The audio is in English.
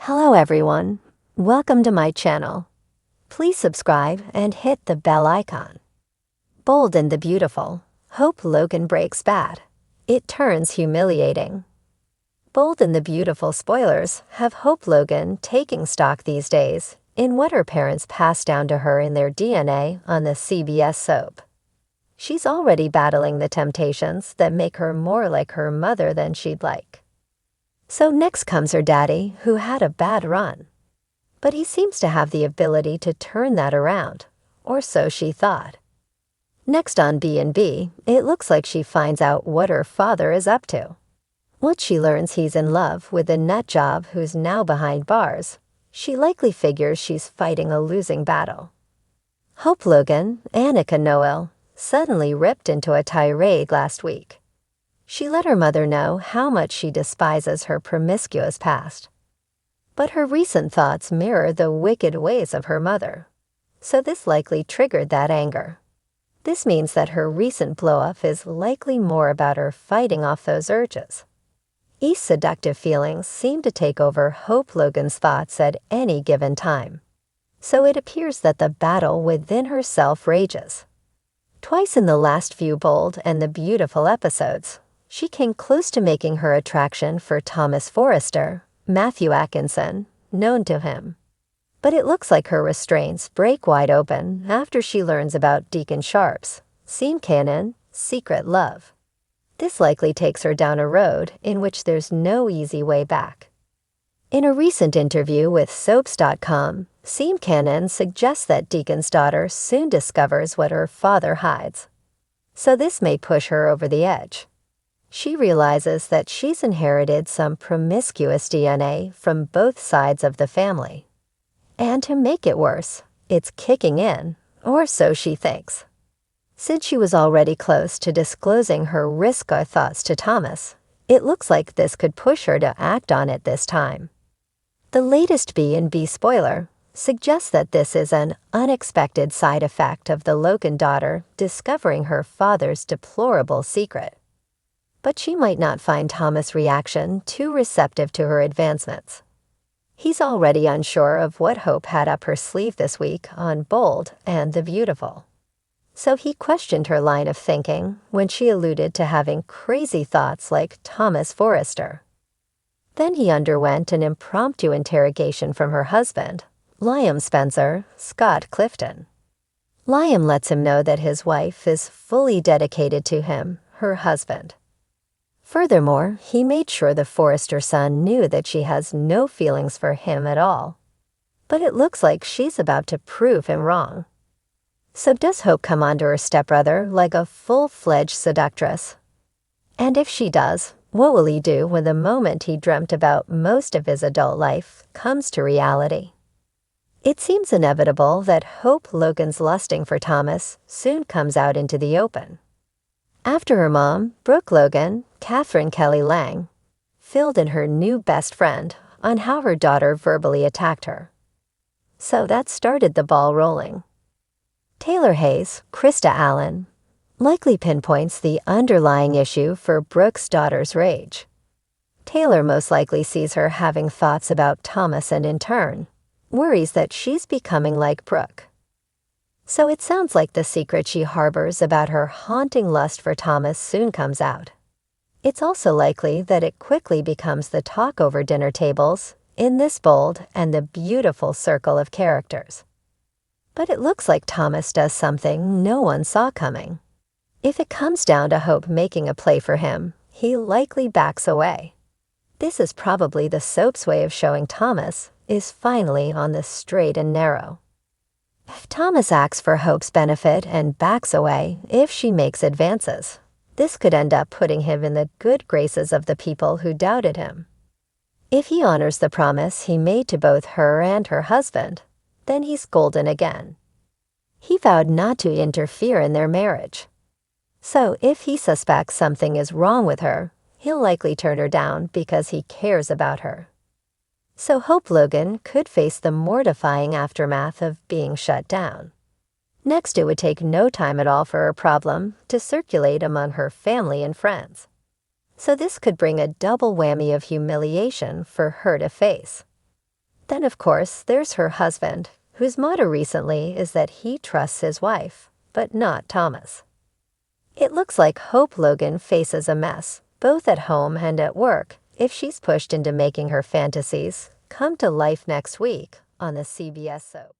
Hello everyone, welcome to my channel. Please subscribe and hit the bell icon. Bold and the Beautiful, Hope Logan breaks bad. It turns humiliating. Bold and the Beautiful spoilers have Hope Logan taking stock these days in what her parents passed down to her in their DNA on the CBS soap. She's already battling the temptations that make her more like her mother than she'd like. So next comes her daddy, who had a bad run. But he seems to have the ability to turn that around, or so she thought. Next on B&B, it looks like she finds out what her father is up to. Once she learns he's in love with a nut job who's now behind bars, she likely figures she's fighting a losing battle. Hope Logan, Annika Noel, suddenly ripped into a tirade last week. She let her mother know how much she despises her promiscuous past. But her recent thoughts mirror the wicked ways of her mother, so this likely triggered that anger. This means that her recent blow-up is likely more about her fighting off those urges. These seductive feelings seem to take over Hope Logan's thoughts at any given time, so it appears that the battle within herself rages. Twice in the last few Bold and the Beautiful episodes, she came close to making her attraction for Thomas Forrester, Matthew Atkinson, known to him. But it looks like her restraints break wide open after she learns about Deacon Sharp's scene canon, secret love. This likely takes her down a road in which there's no easy way back. In a recent interview with Soaps.com, Seam Cannon suggests that Deacon's daughter soon discovers what her father hides. So this may push her over the edge. She realizes that she's inherited some promiscuous DNA from both sides of the family. And to make it worse, it's kicking in, or so she thinks. Since she was already close to disclosing her risque thoughts to Thomas, it looks like this could push her to act on it this time. The latest B&B spoiler suggests that this is an unexpected side effect of the Logan daughter discovering her father's deplorable secret. But she might not find Thomas' reaction too receptive to her advancements. He's already unsure of what Hope had up her sleeve this week on Bold and the Beautiful. So he questioned her line of thinking when she alluded to having crazy thoughts like Thomas Forrester. Then he underwent an impromptu interrogation from her husband, Liam Spencer, Scott Clifton. Liam lets him know that his wife is fully dedicated to him, her husband. Furthermore, he made sure the Forrester son knew that she has no feelings for him at all. But it looks like she's about to prove him wrong. So does Hope come onto her stepbrother like a full-fledged seductress? And if she does, what will he do when the moment he dreamt about most of his adult life comes to reality? It seems inevitable that Hope Logan's lusting for Thomas soon comes out into the open. After her mom, Brooke Logan, Catherine Kelly Lang, filled in her new best friend on how her daughter verbally attacked her. So that started the ball rolling. Taylor Hayes, Krista Allen, likely pinpoints the underlying issue for Brooke's daughter's rage. Taylor most likely sees her having thoughts about Thomas and in turn, worries that she's becoming like Brooke. So it sounds like the secret she harbors about her haunting lust for Thomas soon comes out. It's also likely that it quickly becomes the talk over dinner tables in this Bold and the Beautiful circle of characters. But it looks like Thomas does something no one saw coming. If it comes down to Hope making a play for him, he likely backs away. This is probably the soap's way of showing Thomas is finally on the straight and narrow. If Thomas acts for Hope's benefit and backs away if she makes advances, this could end up putting him in the good graces of the people who doubted him. If he honors the promise he made to both her and her husband, then he's golden again. He vowed not to interfere in their marriage. So if he suspects something is wrong with her, he'll likely turn her down because he cares about her. So Hope Logan could face the mortifying aftermath of being shut down. Next, it would take no time at all for her problem to circulate among her family and friends. So this could bring a double whammy of humiliation for her to face. Then, of course, there's her husband, whose motto recently is that he trusts his wife, but not Thomas. It looks like Hope Logan faces a mess, both at home and at work, if she's pushed into making her fantasies come to life next week on the CBS soap.